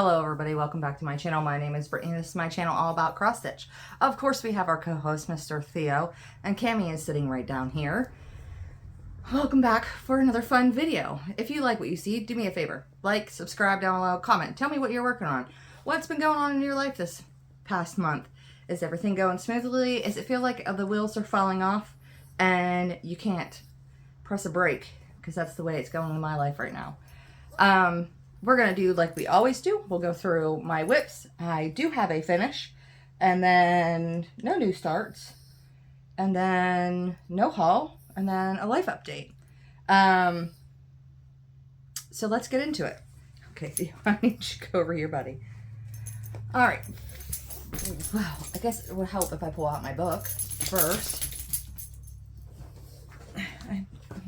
Hello everybody, welcome back to my channel. My name is Brittany. This is my channel all about cross stitch. Of course we have our co-host Mr. Theo, and Cami is sitting right down here. Welcome back for another fun video. If you like what you see, do me a favor. Like, subscribe down below, comment. Tell me what you're working on. What's been going on in your life this past month? Is everything going smoothly? Does it feel like the wheels are falling off and you can't press a brake? Because that's the way it's going in my life right now. We're going to do like we always do. We'll go through my whips. I do have a finish, and then no new starts, and then no haul, and then a life update. So let's get into it. Okay, Theo, I need you to go over here, buddy. All right. Well, I guess it would help if I pull out my book first.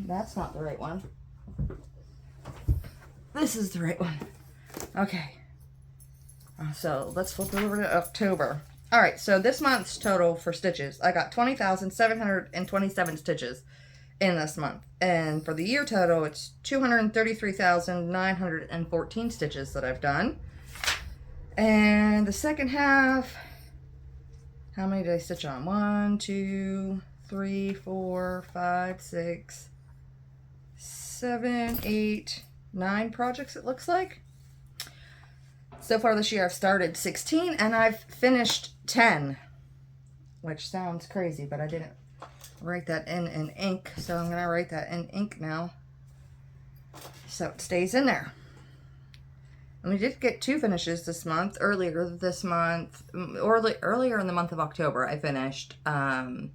That's not the right one. This is the right one. Okay. So let's flip over to October. All right. So this month's total for stitches, I got 20,727 stitches in this month. And for the year total, it's 233,914 stitches that I've done. And the second half, how many did I stitch on? 1, 2, 3, 4, 5, 6, 7, 8, 9 projects it looks like. So far this year I've started 16 and I've finished 10, which sounds crazy, but I didn't write that in ink, so I'm gonna write that in ink now so it stays in there. And we did get 2 finishes this month. Earlier in the month of October, I finished The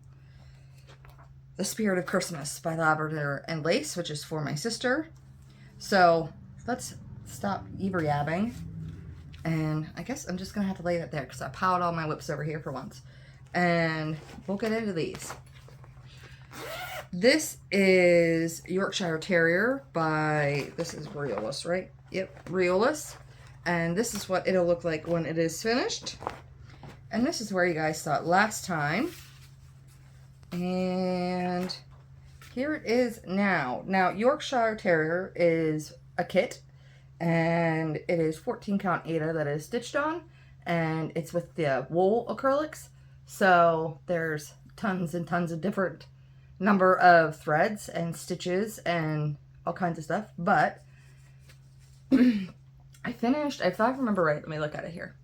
Spirit of Christmas by Lavender and Lace, which is for my sister. So let's stop ever-yabbing, and I guess I'm just gonna have to lay that there because I piled all my whips over here for once, and we'll get into these. This is Yorkshire Terrier by, this is Realist, right? Yep, Realist, and this is what it'll look like when it is finished, and this is where you guys saw it last time, and here it is now. Now, Yorkshire Terrier is a kit, and it is 14 count Aida that is stitched on, and it's with the wool acrylics. So there's tons and tons of different number of threads and stitches and all kinds of stuff. But I finished, if I remember right, let me look at it here.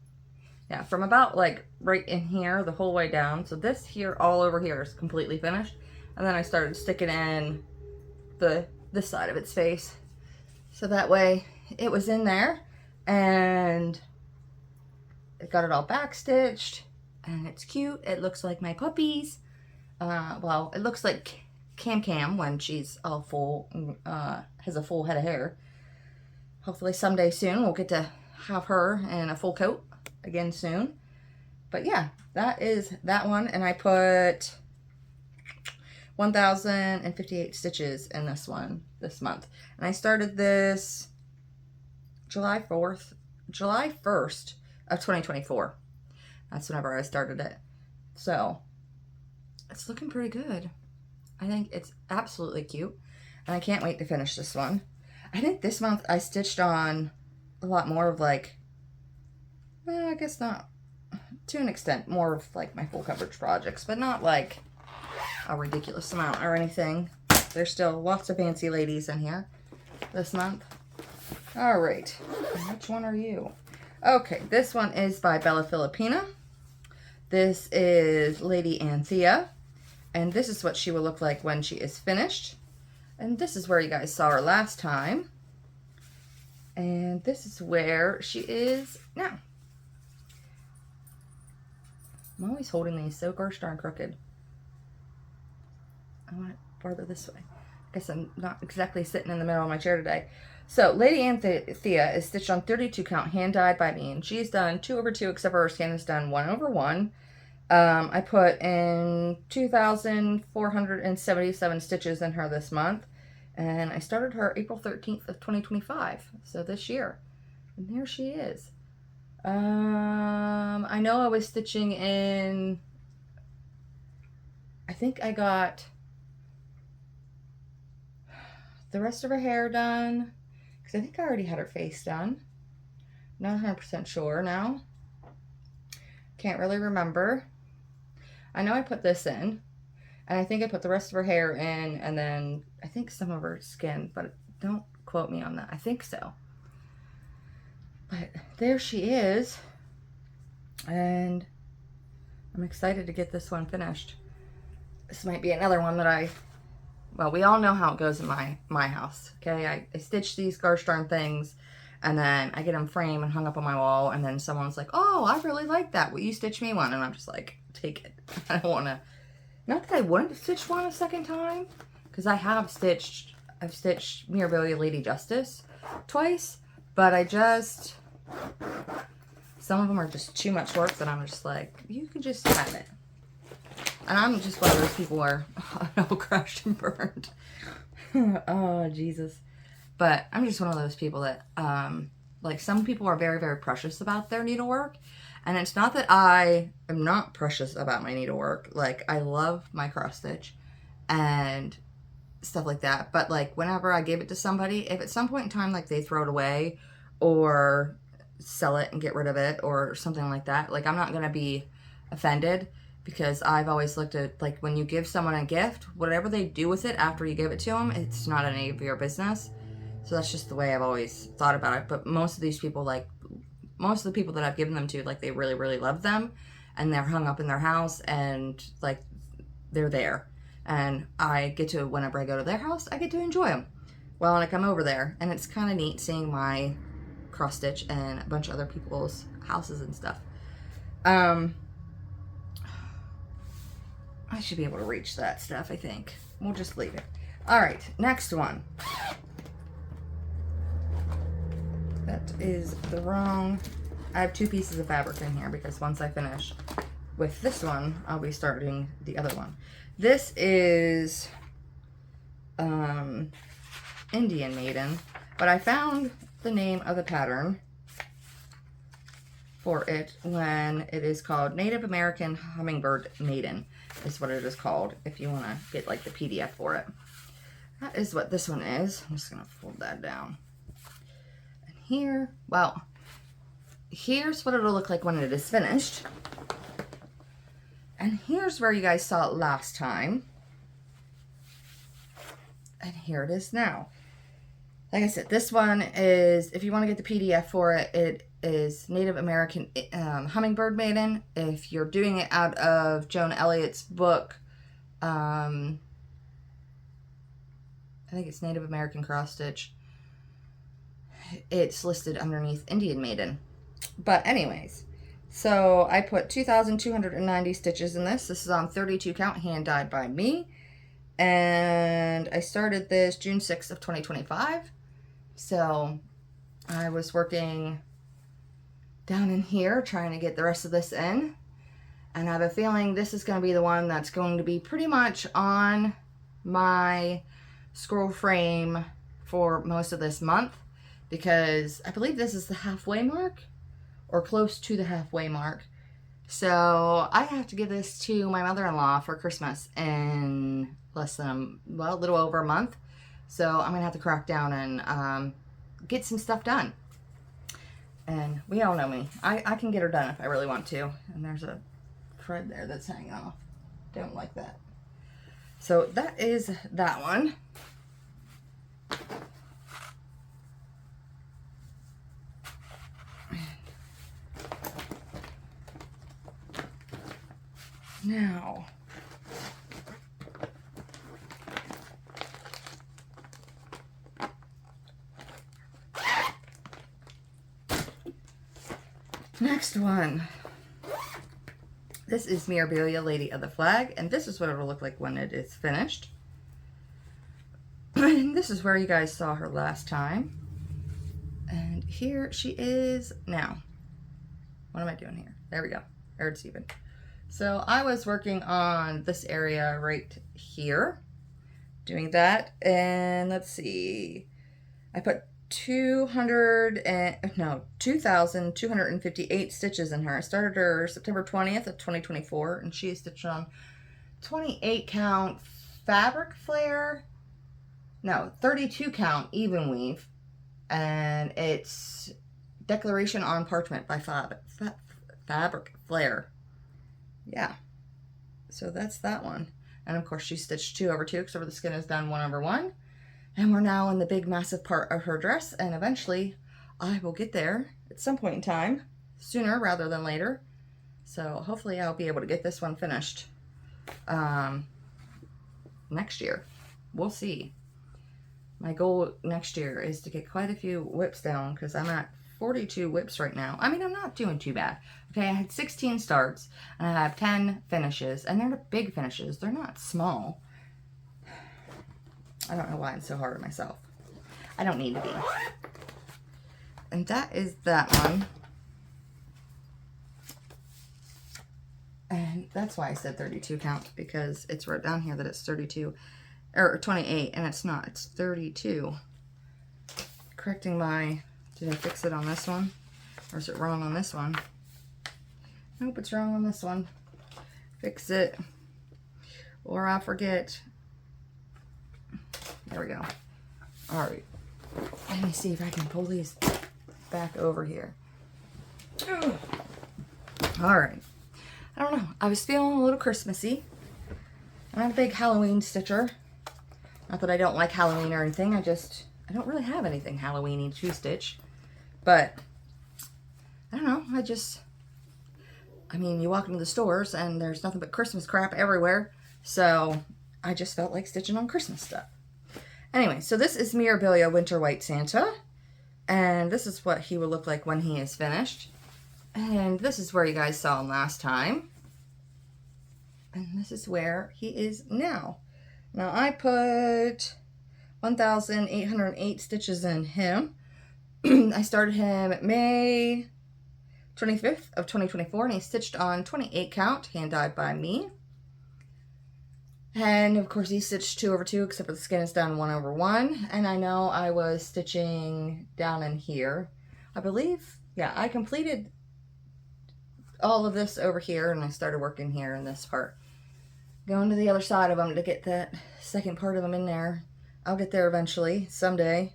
Yeah, from about like right in here, the whole way down. So this here, all over here is completely finished. And then I started sticking in this side of its face. So that way it was in there, and it got it all back stitched, and it's cute. It looks like my puppies. Well, it looks like Cam when she's all full, has a full head of hair. Hopefully someday soon we'll get to have her in a full coat again soon. But yeah, that is that one, and I put 1,058 stitches in this one this month. And I started this July 1st of 2024. That's whenever I started it. So it's looking pretty good. I think it's absolutely cute. And I can't wait to finish this one. I think this month I stitched on a lot more of like, well, I guess not to an extent, more of like my full coverage projects, but not like a ridiculous amount or anything. There's still lots of fancy ladies in here this month. All right, which one are you? Okay, this one is by Bella Filipina. This is Lady Anthea, and this is what she will look like when she is finished. And this is where you guys saw her last time, and this is where she is now. I'm always holding these so gosh darn crooked. I want it farther this way. I guess I'm not exactly sitting in the middle of my chair today. So, Lady Anthea is stitched on 32 count, hand dyed by me, and she's done 2/2, except for her skin is done 1/1. I put in 2,477 stitches in her this month, and I started her April 13th of 2025, so this year. And there she is. I know I was stitching in, I think I got the rest of her hair done, because I think I already had her face done. Not 100% sure now. Can't really remember. I know I put this in, and I think I put the rest of her hair in, and then I think some of her skin, but don't quote me on that. I think so. But there she is, and I'm excited to get this one finished. This might be another one that well, we all know how it goes in my house, okay? I stitch these gosh darn things, and then I get them framed and hung up on my wall, and then someone's like, oh, I really like that. Will you stitch me one? And I'm just like, take it. I don't want to, not that I wouldn't stitch one a second time, because I've stitched Mirabilia Lady Justice twice, but some of them are just too much work that I'm just like, you can just have it. And I'm just one of those people where, oh, crushed and burned. Oh, Jesus. But I'm just one of those people that, like, some people are very, very precious about their needlework. And it's not that I am not precious about my needlework. Like, I love my cross stitch and stuff like that. But, like, whenever I give it to somebody, if at some point in time, like, they throw it away or sell it and get rid of it or something like that, like, I'm not going to be offended. Because I've always looked at, like, when you give someone a gift, whatever they do with it after you give it to them, it's not any of your business. So that's just the way I've always thought about it. But most of these people, like, most of the people that I've given them to, like, they really, really love them. And they're hung up in their house and, like, they're there. And I get to, whenever I go to their house, I get to enjoy them. Well, when I come over there. And it's kind of neat seeing my cross stitch and a bunch of other people's houses and stuff. I should be able to reach that stuff, I think. We'll just leave it. All right, next one. That is the wrong... I have 2 pieces of fabric in here because once I finish with this one, I'll be starting the other one. This is Indian Maiden, but I found the name of the pattern for it when it is called Native American Hummingbird Maiden. Is what it is called if you want to get like the PDF for it. That is what this one is. I'm just going to fold that down. And here, well, here's what it'll look like when it is finished. And here's where you guys saw it last time. And here it is now. Like I said, this one is, if you want to get the PDF for it, it is Native American Hummingbird Maiden. If you're doing it out of Joan Elliot's book, I think it's Native American Cross Stitch, it's listed underneath Indian Maiden. But anyways, so I put 2,290 stitches in this. This is on 32 count, hand dyed by me. And I started this June 6th of 2025. So I was working down in here trying to get the rest of this in, and I have a feeling this is going to be the one that's going to be pretty much on my scroll frame for most of this month, because I believe this is the halfway mark or close to the halfway mark. So I have to give this to my mother-in-law for Christmas in less than a little over a month. So I'm gonna have to crack down and get some stuff done. And we all know me. I can get her done if I really want to. And there's a thread there that's hanging off. Don't like that. So that is that one. Now, next one. This is Mirabilia Lady of the Flag, and this is what it'll look like when it is finished. And this is where you guys saw her last time. And here she is now. What am I doing here? There we go. There it's even. So I was working on this area right here, doing that, and let's see, I put 2,258 stitches in her. I started her September 20th of 2024, and she is stitched on 28 count fabric flare, no, 32 count even weave, and it's Declaration on Parchment by Fabric Flair. Yeah. So that's that one. And of course she stitched 2 over 2 because over the skin is done 1 over 1. And we're now in the big massive part of her dress, and eventually I will get there at some point in time, sooner rather than later. So hopefully I'll be able to get this one finished next year. We'll see. My goal next year is to get quite a few whips down because I'm at 42 whips right now. I mean, I'm not doing too bad. Okay, I had 16 starts and I have 10 finishes, and they're the big finishes. They're not small. I don't know why I'm so hard on myself. I don't need to be. And that is that one. And that's why I said 32 count, because it's right down here that it's 32 or 28, and it's not. It's 32. Correcting my, did I fix it on this one? Or is it wrong on this one? Nope, it's wrong on this one. Fix it. Or I'll forget. There we go. All right. Let me see if I can pull these back over here. Ugh. All right. I don't know. I was feeling a little Christmassy. I'm not a big Halloween stitcher. Not that I don't like Halloween or anything. I don't really have anything Halloween-y to stitch. But, I don't know. I mean, you walk into the stores and there's nothing but Christmas crap everywhere. So, I just felt like stitching on Christmas stuff. Anyway, so this is Mirabilia Winter White Santa. And this is what he will look like when he is finished. And this is where you guys saw him last time. And this is where he is now. Now I put 1,808 stitches in him. I started him May 25th of 2024, and he stitched on 28 count, hand dyed by me. And of course he stitched 2 over 2, except for the skin is done 1 over 1. And I know I was stitching down in here. I believe, yeah, I completed all of this over here, and I started working here in this part. Going to the other side of them to get that second part of them in there. I'll get there eventually, someday.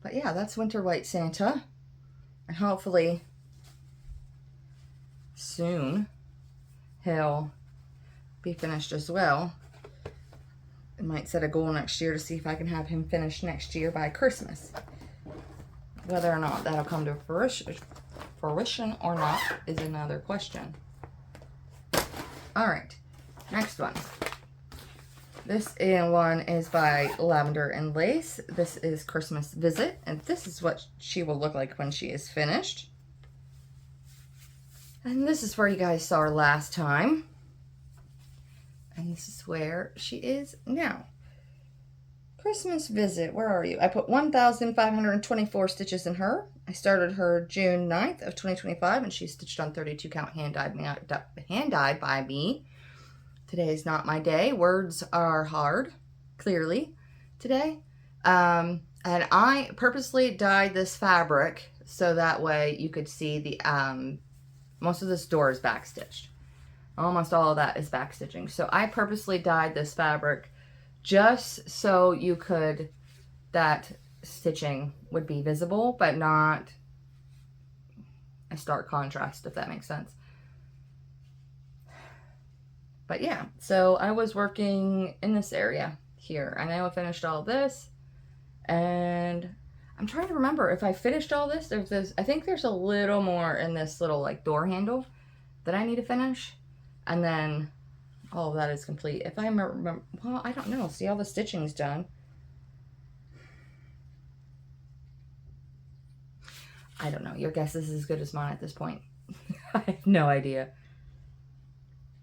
But yeah, that's Winter White Santa. And hopefully soon he'll be finished as well. I might set a goal next year to see if I can have him finished next year by Christmas. Whether or not that'll come to fruition or not is another question. All right, next one. This one is by Lavender and Lace. This is Christmas Visit, and this is what she will look like when she is finished. And this is where you guys saw her last time. And this is where she is now. Christmas Visit, where are you? I put 1,524 stitches in her. I started her June 9th of 2025, and she stitched on 32 count, hand dyed by me. Today is not my day. Words are hard, clearly, today. And I purposely dyed this fabric so that way you could see the, most of this door is backstitched. Almost all of that is backstitching. So I purposely dyed this fabric just so you could, that stitching would be visible, but not a stark contrast, if that makes sense. But yeah, so I was working in this area here. I know I finished all this, and I'm trying to remember if I finished all this. I think there's a little more in this little like door handle that I need to finish, and then all of that is complete. If I remember, well, I don't know. See, all the stitching's done. I don't know. Your guess is as good as mine at this point. I have no idea.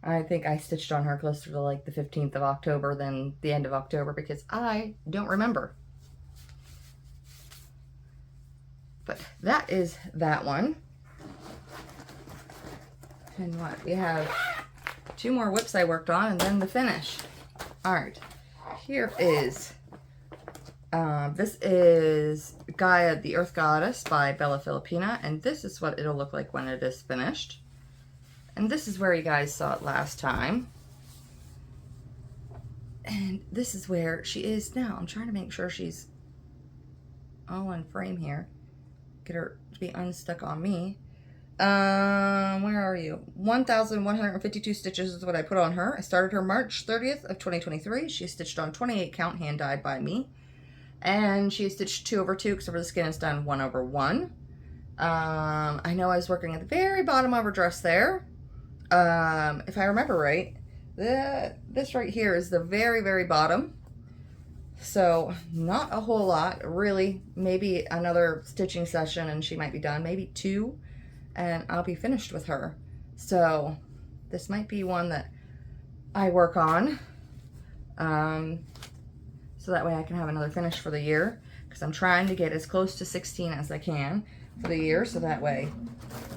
I think I stitched on her closer to like the 15th of October than the end of October because I don't remember. But that is that one. And what? We have 2 more whips I worked on and then the finish. Alright. Here is, this is Gaia the Earth Goddess by Bella Filipina, and this is what it'll look like when it is finished. And this is where you guys saw it last time. And this is where she is now. I'm trying to make sure she's all in frame here. get her to be unstuck on me. Where are you? 1,152 stitches is what I put on her. I started her March 30th of 2023. She stitched on 28 count, hand dyed by me. And she stitched 2 over 2, except for the skin is done 1 over 1. I know I was working at the very bottom of her dress there. If I remember right, this right here is the very, very bottom. So not a whole lot, really. Maybe another stitching session and she might be done, maybe 2, and I'll be finished with her. So this might be one that I work on, so that way I can have another finish for the year, because I'm trying to get as close to 16 as I can for the year, so that way,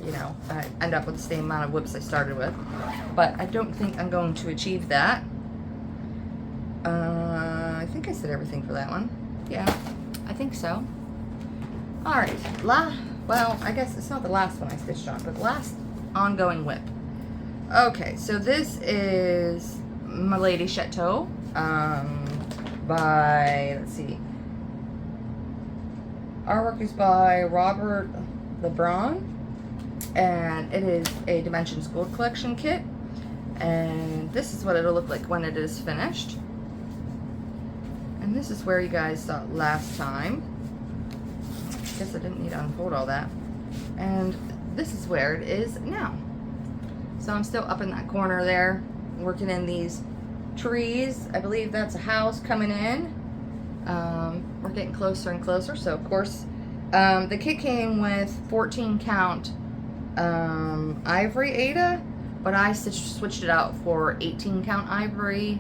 you know, I end up with the same amount of whips I started with. But I don't think I'm going to achieve that. I think I said everything for that one. Yeah, I think so. Alright, well, I guess it's not the last one I stitched on, but the last ongoing whip. Okay, so this is My Lady Chateau, by, let's see, artwork is by Robert LeBron, and it is a Dimensions Gold Collection kit, and this is what it'll look like when it is finished. And this is where you guys saw it last time. I guess I didn't need to unfold all that. And this is where it is now. So I'm still up in that corner there, working in these trees. I believe that's a house coming in. We're getting closer and closer. So of course, the kit came with 14 count ivory Ada, but I switched it out for 18 count ivory,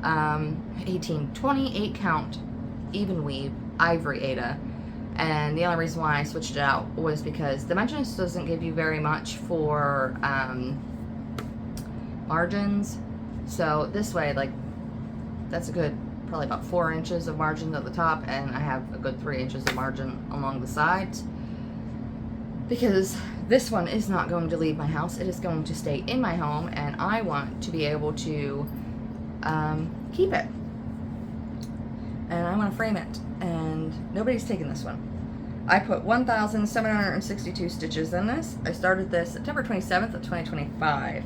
28 count even weave ivory Ada. And the only reason why I switched it out was because Dimensions doesn't give you very much for margins. So this way, like, that's a good, probably about 4 inches of margin at the top, and I have a good 3 inches of margin along the sides. Because this one is not going to leave my house, it is going to stay in my home, and I want to be able to keep it. And I want to frame it, and nobody's taken this one. I put 1,762 stitches in this. I started this September 27th of 2025.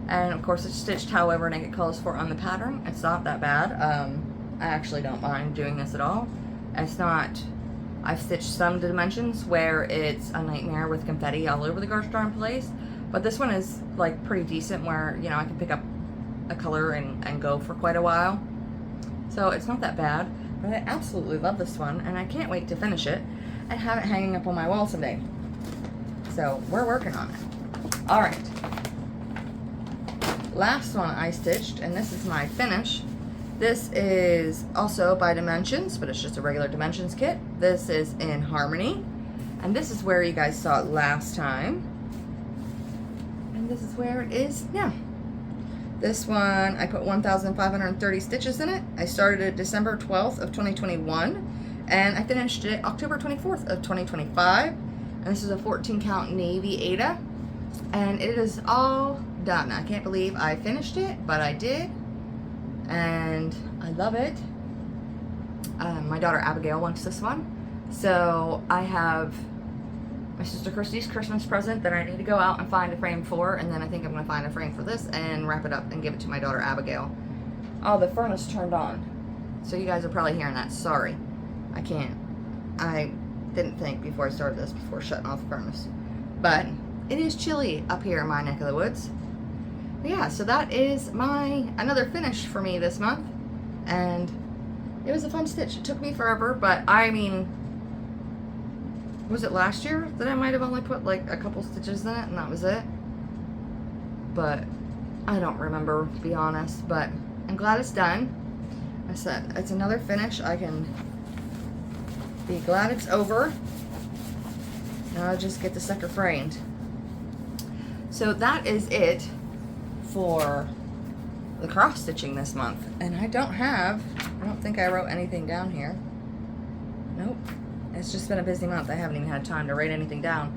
And of course it's stitched however Naked calls for on the pattern. It's not that bad. I actually don't mind doing this at all. It's not, I've stitched some dimensions where it's a nightmare with confetti all over the gosh darn place. But this one is like pretty decent where, you know, I can pick up a color and go for quite a while. So it's not that bad, but I absolutely love this one, and I can't wait to finish it and have it hanging up on my wall someday. So we're working on it. All right. Last one I stitched, and this is my finish. This is also by Dimensions, but it's just a regular Dimensions kit. This is in Harmony, and this is where you guys saw it last time. And this is where it is now. This one, I put 1,530 stitches in it. I started it December 12th of 2021, and I finished it October 24th of 2025. And this is a 14 count navy Ada, and it is all done. I can't believe I finished it, but I did, and I love it. My daughter Abigail wants this one, so I have my sister Christy's Christmas present that I need to go out and find a frame for, and then I think I'm going to find a frame for this and wrap it up and give it to my daughter Abigail. Oh, the furnace turned on, so you guys are probably hearing that. Sorry, I didn't think before I started this, before shutting off the furnace, but it is chilly up here in my neck of the woods. But yeah, so that is another finish for me this month, and it was a fun stitch. It took me forever, but I mean, was it last year that I might have only put like a couple stitches in it and that was it? But I don't remember, to be honest, but I'm glad it's done. I said, it's another finish. I can be glad it's over. Now I'll just get the sucker framed. So that is it for the cross stitching this month. And I don't think I wrote anything down here. Nope. It's just been a busy month. I haven't even had time to write anything down.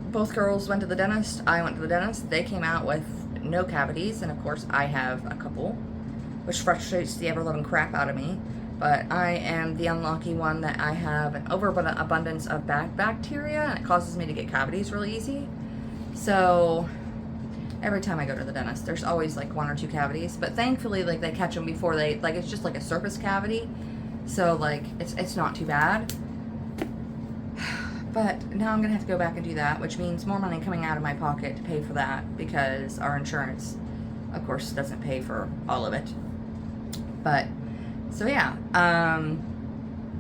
Both girls went to the dentist. I went to the dentist. They came out with no cavities, and of course I have a couple, which frustrates the ever-loving crap out of me. But I am the unlucky one that I have an overabundance of bad bacteria, and it causes me to get cavities really easy. So every time I go to the dentist, there's always like 1 or 2 cavities. But thankfully, like, they catch them before they, like, it's just like a surface cavity. So like it's not too bad. But now I'm gonna have to go back and do that, which means more money coming out of my pocket to pay for that, because our insurance, of course, doesn't pay for all of it. But so yeah,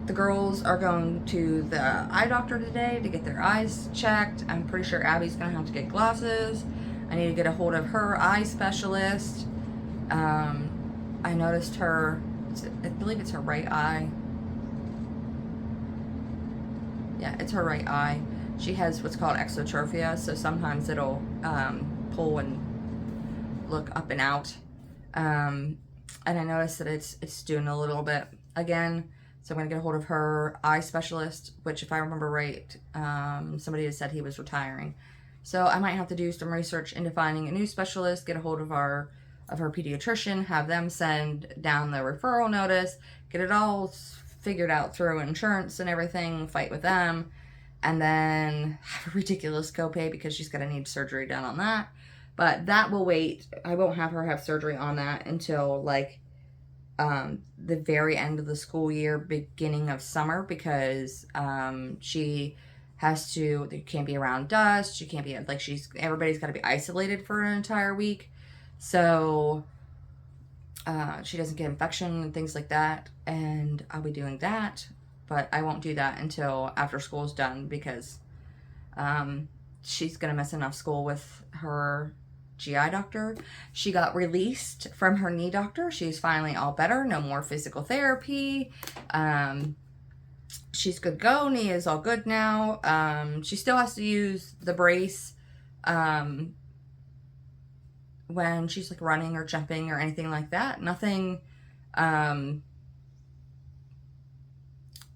the girls are going to the eye doctor today to get their eyes checked. I'm pretty sure Abby's gonna have to get glasses. I need to get a hold of her eye specialist. I noticed her, I believe it's her right eye. Yeah, it's her right eye. She has what's called exotropia, so sometimes it'll pull and look up and out. And I noticed that it's doing a little bit again. So I'm gonna get a hold of her eye specialist, which, if I remember right, somebody had said he was retiring. So I might have to do some research into finding a new specialist, get a hold of her pediatrician, have them send down the referral notice, get it all figured out through insurance and everything, fight with them, and then have a ridiculous copay because she's gonna need surgery done on that. But that will wait. I won't have her have surgery on that until like the very end of the school year, beginning of summer, because she has to, they can't be around dust, she can't be, like, everybody's got to be isolated for an entire week, so she doesn't get infection and things like that, and I'll be doing that. But I won't do that until after school's done, because she's gonna miss enough school with her GI doctor. She got released from her knee doctor. She's finally all better. No more physical therapy. She's good to go. Knee is all good now. She still has to use the brace when she's like running or jumping or anything like that. Nothing that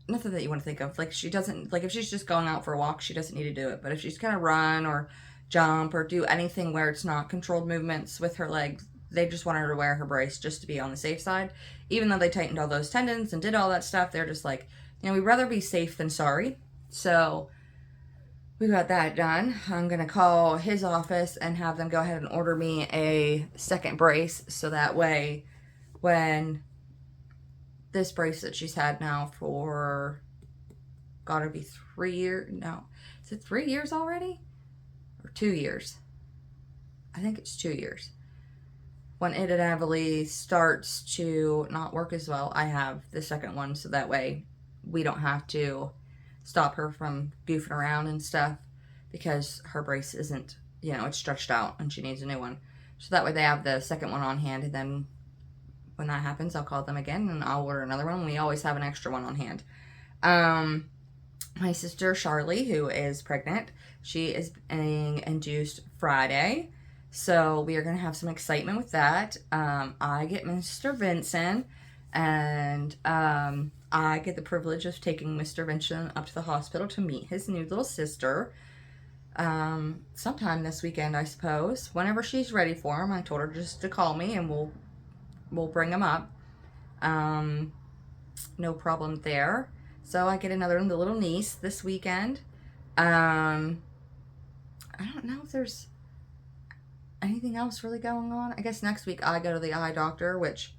you want to think of. Like, she doesn't, like, if she's just going out for a walk, she doesn't need to do it. But if she's gonna run or jump or do anything where it's not controlled movements with her legs, they just want her to wear her brace just to be on the safe side. Even though they tightened all those tendons and did all that stuff, they're just like, you know, we'd rather be safe than sorry. So we got that done. I'm gonna call his office and have them go ahead and order me a second brace, so that way when this brace that she's had now for, gotta be 3 years, no, is it 3 years already? Or 2 years? I think it's 2 years. When it inevitably starts to not work as well, I have the second one, so that way we don't have to stop her from goofing around and stuff, because her brace isn't, you know, it's stretched out and she needs a new one. So that way they have the second one on hand, and then when that happens, I'll call them again and I'll order another one. We always have an extra one on hand. My sister Charlie, who is pregnant, she is being induced Friday, so we are going to have some excitement with that. I get Mr. Vincent, and I get the privilege of taking Mr. Vincent up to the hospital to meet his new little sister sometime this weekend, I suppose, whenever she's ready for him. I told her just to call me and we'll bring him up. No problem there. So I get another little niece this weekend. I don't know if there's anything else really going on. I guess next week I go to the eye doctor, which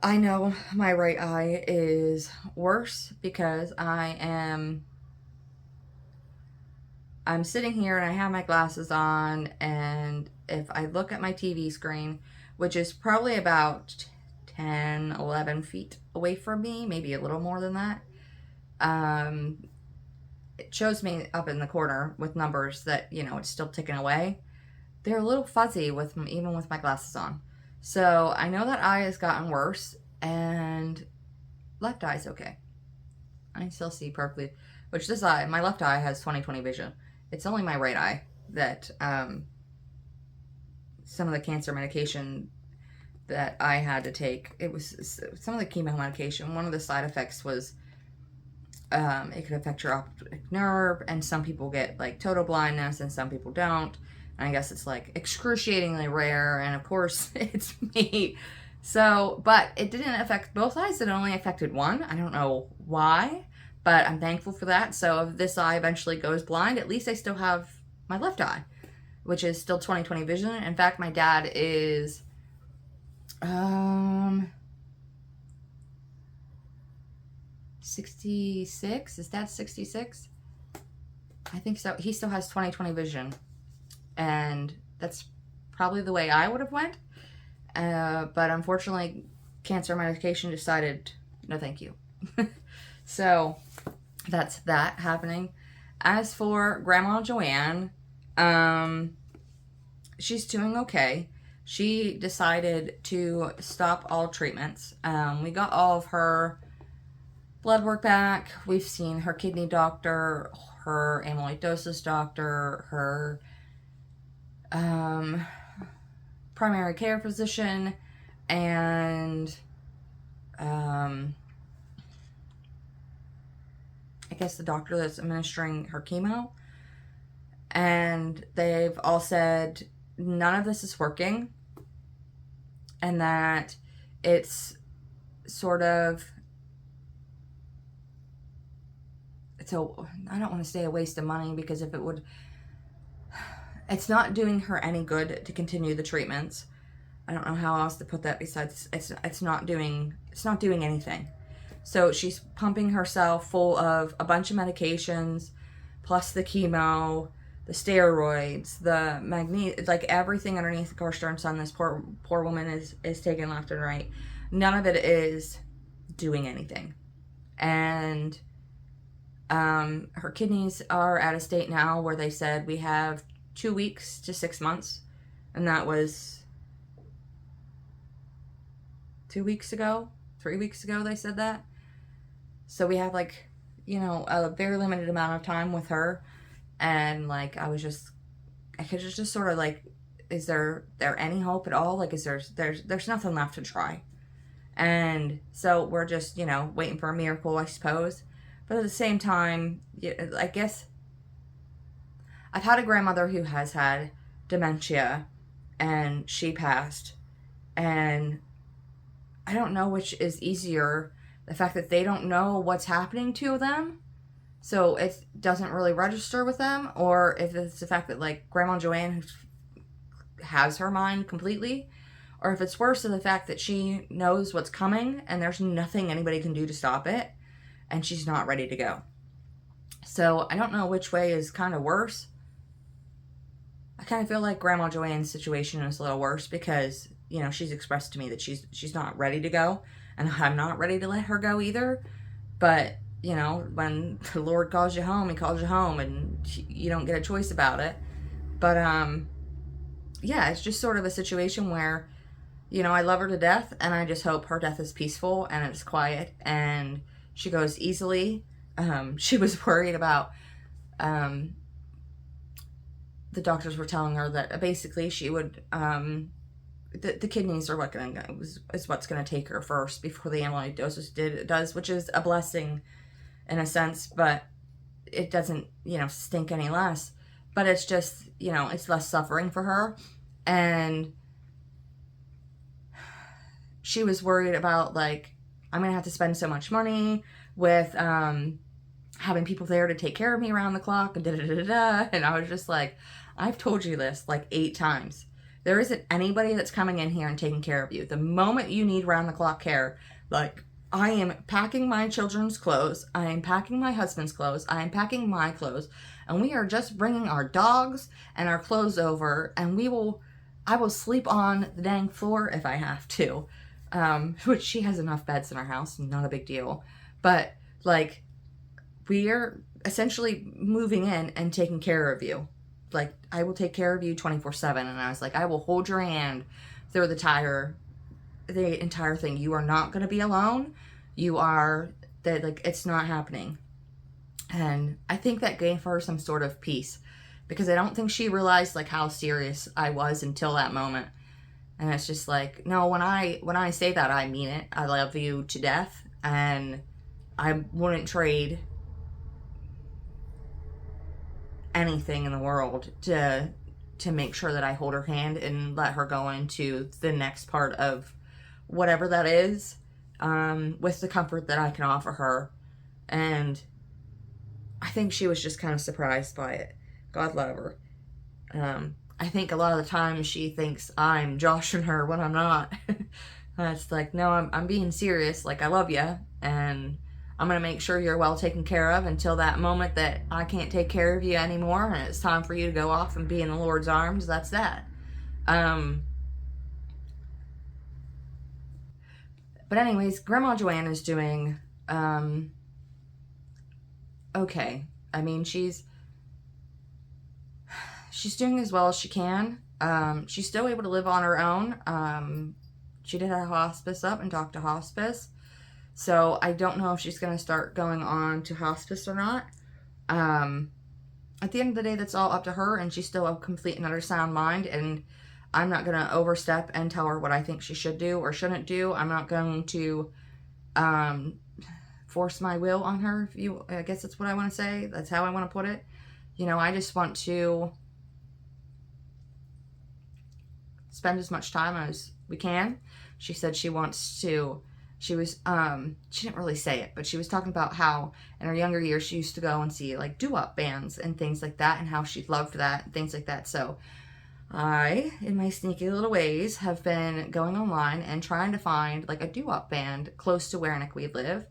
I know my right eye is worse because I'm sitting here and I have my glasses on, and if I look at my TV screen, which is probably about 10, 11 feet away from me, maybe a little more than that, it shows me up in the corner with numbers that, you know, it's still ticking away. They're a little fuzzy even with my glasses on. So I know that eye has gotten worse, and left eye's okay. I still see perfectly, which this eye, my left eye has 20/20 vision. It's only my right eye that some of the cancer medication that I had to take, it was some of the chemo medication. One of the side effects was it could affect your optic nerve, and some people get like total blindness and some people don't. And I guess it's like excruciatingly rare, and of course it's me So, but it didn't affect both eyes. It only affected one. I don't know why, but I'm thankful for that. So if this eye eventually goes blind, at least I still have my left eye, which is still 20/20 vision. In fact, my dad is 66. Is that 66? I think so. He still has 20/20 vision, and that's probably the way I would have went. But unfortunately, cancer medication decided no, thank you. So that's that happening. As for Grandma Joanne, she's doing okay. She decided to stop all treatments. We got all of her blood work back. We've seen her kidney doctor, her amyloidosis doctor, her primary care physician, and I guess the doctor that's administering her chemo. And they've all said none of this is working, and that it's sort of, I don't want to say a waste of money, because if it would, it's not doing her any good to continue the treatments. I don't know how else to put that besides it's not doing anything. So she's pumping herself full of a bunch of medications, plus the chemo, the steroids, the magnesium, like everything underneath the car stern sun. This poor woman is taking left and right. None of it is doing anything. And her kidneys are at a state now where they said we have 2 weeks to 6 months, and that was 2 weeks ago, 3 weeks ago they said that. So we have, like, you know, a very limited amount of time with her. And like I could just sort of like, is there any hope at all? Like, is there's nothing left to try. And so we're just, you know, waiting for a miracle, I suppose. But at the same time, I guess I've had a grandmother who has had dementia, and she passed. And I don't know which is easier, the fact that they don't know what's happening to them, so it doesn't really register with them, or if it's the fact that, like, Grandma Joanne has her mind completely, or if it's worse than the fact that she knows what's coming and there's nothing anybody can do to stop it, and she's not ready to go. So I don't know which way is kind of worse. I kind of feel like Grandma Joanne's situation is a little worse because, you know, she's expressed to me that she's not ready to go, and I'm not ready to let her go either. But, you know, when the Lord calls you home, he calls you home, and you don't get a choice about it. But, yeah, it's just sort of a situation where, you know, I love her to death, and I just hope her death is peaceful and it's quiet and she goes easily. She was worried about, the doctors were telling her that basically she would, the kidneys are what's going to take her first before the amyloidosis does, which is a blessing in a sense, but it doesn't, you know, stink any less. But it's just, you know, it's less suffering for her. And she was worried about, like, I'm going to have to spend so much money with having people there to take care of me around the clock, and da-da-da-da-da. And I was just like, I've told you this like 8 times. There isn't anybody that's coming in here and taking care of you. The moment you need round-the-clock care, like, I am packing my children's clothes, I am packing my husband's clothes, I am packing my clothes, and we are just bringing our dogs and our clothes over, and I will sleep on the dang floor if I have to. Which she has enough beds in our house, not a big deal. But, like, we're essentially moving in and taking care of you. Like, I will take care of you 24/7. And I was like, I will hold your hand through the entire thing. You are not going to be alone. Like, it's not happening. And I think that gave her some sort of peace, because I don't think she realized, like, how serious I was until that moment. And it's just like, no, when I say that, I mean it. I love you to death, and I wouldn't trade anything in the world to make sure that I hold her hand and let her go into the next part of whatever that is, with the comfort that I can offer her. And I think she was just kind of surprised by it. God love her. I think a lot of the time she thinks I'm joshing her when I'm not. It's like, no, I'm being serious. Like, I love you, and I'm going to make sure you're well taken care of until that moment that I can't take care of you anymore, and it's time for you to go off and be in the Lord's arms. That's that. But anyways, Grandma Joanne is doing okay. I mean, she's doing as well as she can. She's still able to live on her own. She did have hospice up and talked to hospice. So I don't know if she's going to start going on to hospice or not. At the end of the day, that's all up to her, and she's still a complete and utter sound mind, and I'm not going to overstep and tell her what I think she should do or shouldn't do. I'm not going to force my will on her. I guess that's what I want to say. That's how I want to put it. You know, I just want to spend as much time as we can. She said she wants to, she didn't really say it, but she was talking about how in her younger years she used to go and see like doo-wop bands and things like that, and how she loved that and things like that. So I, in my sneaky little ways, have been going online and trying to find like a doo-wop band close to where we live.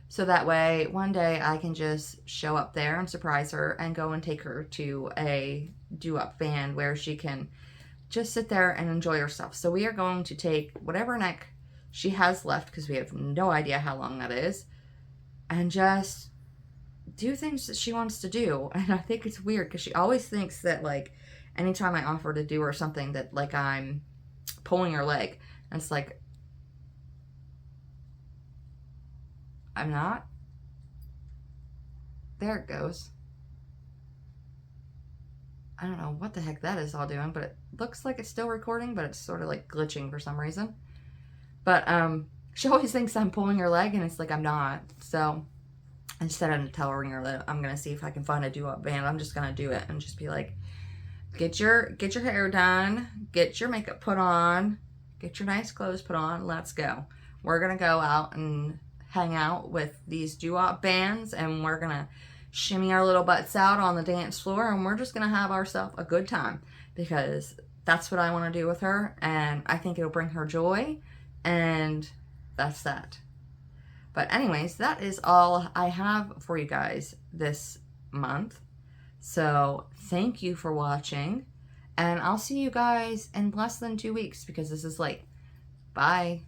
So that way, one day I can just show up there and surprise her and go and take her to a doo-wop band where she can just sit there and enjoy herself. So we are going to take whatever neck she has left, because we have no idea how long that is, and just do things that she wants to do. And I think it's weird because she always thinks that like anytime I offer to do her something that like I'm pulling her leg. And it's like, I'm not. There it goes. I don't know what the heck that is all doing, but it looks like it's still recording, but it's sort of like glitching for some reason. But she always thinks I'm pulling her leg, and it's like I'm not. So instead of telling her that I'm gonna see if I can find a doo-wop band, I'm just gonna do it and just be like, get your hair done, get your makeup put on, get your nice clothes put on, let's go. We're gonna go out and hang out with these doo-wop bands, and we're gonna shimmy our little butts out on the dance floor, and we're just gonna have ourselves a good time, because that's what I want to do with her, and I think it'll bring her joy, and that's that. But anyways, that is all I have for you guys this month. So thank you for watching, and I'll see you guys in less than 2 weeks, because this is late. Bye.